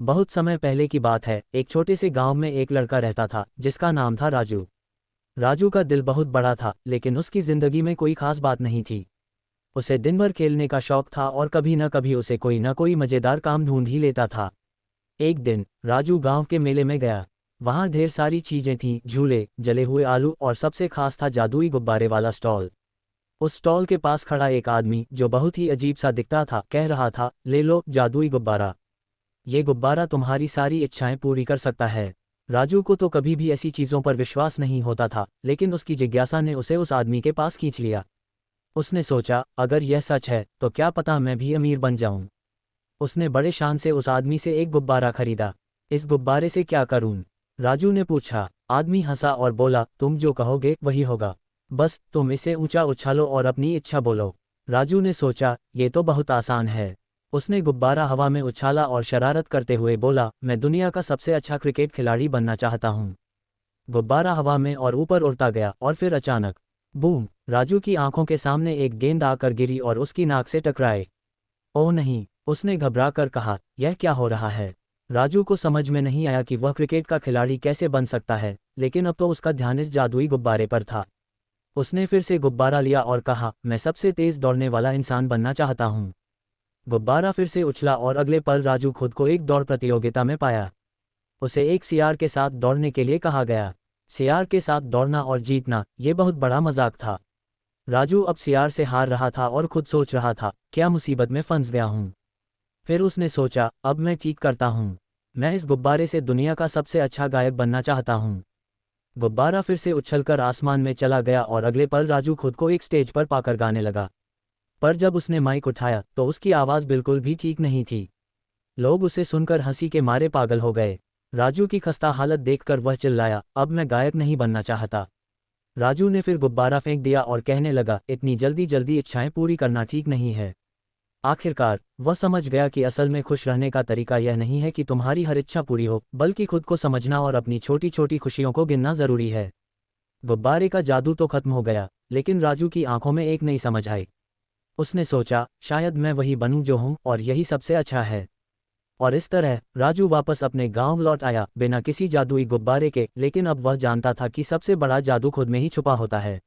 बहुत समय पहले की बात है। एक छोटे से गांव में एक लड़का रहता था जिसका नाम था राजू। राजू का दिल बहुत बड़ा था, लेकिन उसकी जिंदगी में कोई खास बात नहीं थी। उसे दिन भर खेलने का शौक था और कभी न कभी उसे कोई न कोई मजेदार काम ढूंढ ही लेता था। एक दिन राजू गांव के मेले में गया। वहां ढेर सारी चीजें थीं, झूले, जले हुए आलू और सबसे खास था जादुई गुब्बारे वाला स्टॉल। उस स्टॉल के पास खड़ा एक आदमी जो बहुत ही अजीब सा दिखता था कह रहा था, ले लो जादुई गुब्बारा। ये गुब्बारा तुम्हारी सारी इच्छाएं पूरी कर सकता है। राजू को तो कभी भी ऐसी चीजों पर विश्वास नहीं होता था, लेकिन उसकी जिज्ञासा ने उसे उस आदमी के पास खींच लिया। उसने सोचा, अगर यह सच है तो क्या पता मैं भी अमीर बन जाऊं। उसने बड़े शान से उस आदमी से एक गुब्बारा खरीदा। इस गुब्बारे से क्या करूं? राजू ने पूछा। आदमी हंसा और बोला, तुम जो कहोगे वही होगा। बस तुम इसे ऊंचा उछालो और अपनी इच्छा बोलो। राजू ने सोचा, ये तो बहुत आसान है। उसने गुब्बारा हवा में उछाला और शरारत करते हुए बोला, मैं दुनिया का सबसे अच्छा क्रिकेट खिलाड़ी बनना चाहता हूँ। गुब्बारा हवा में और ऊपर उड़ता गया और फिर अचानक बूम, राजू की आंखों के सामने एक गेंद आकर गिरी और उसकी नाक से टकराए। ओह नहीं, उसने घबरा कर कहा, यह क्या हो रहा है? राजू को समझ में नहीं आया कि वह क्रिकेट का खिलाड़ी कैसे बन सकता है, लेकिन अब तो उसका ध्यान इस जादुई गुब्बारे पर था। उसने फिर से गुब्बारा लिया और कहा, मैं सबसे तेज दौड़ने वाला इंसान बनना चाहता हूँ। गुब्बारा फिर से उछला और अगले पल राजू खुद को एक दौड़ प्रतियोगिता में पाया। उसे एक सियार के साथ दौड़ने के लिए कहा गया। सियार के साथ दौड़ना और जीतना, ये बहुत बड़ा मजाक था। राजू अब सियार से हार रहा था और खुद सोच रहा था, क्या मुसीबत में फंस गया हूँ। फिर उसने सोचा, अब मैं ठीक करता हूँ। मैं इस गुब्बारे से दुनिया का सबसे अच्छा गायक बनना चाहता हूँ। गुब्बारा फिर से उछलकर आसमान में चला गया और अगले पल राजू खुद को एक स्टेज पर पाकर गाने लगा। पर जब उसने माइक उठाया तो उसकी आवाज़ बिल्कुल भी ठीक नहीं थी। लोग उसे सुनकर हंसी के मारे पागल हो गए। राजू की खस्ता हालत देखकर वह चिल्लाया, अब मैं गायक नहीं बनना चाहता। राजू ने फिर गुब्बारा फेंक दिया और कहने लगा, इतनी जल्दी जल्दी इच्छाएं पूरी करना ठीक नहीं है। आखिरकार वह समझ गया कि असल में खुश रहने का तरीका यह नहीं है कि तुम्हारी हर इच्छा पूरी हो, बल्कि खुद को समझना और अपनी छोटी छोटी खुशियों को गिनना जरूरी है। गुब्बारे का जादू तो खत्म हो गया, लेकिन राजू की आंखों में एक नई समझ आई। उसने सोचा, शायद मैं वही बनूं जो हूं और यही सबसे अच्छा है। और इस तरह राजू वापस अपने गांव लौट आया, बिना किसी जादुई गुब्बारे के, लेकिन अब वह जानता था कि सबसे बड़ा जादू खुद में ही छुपा होता है।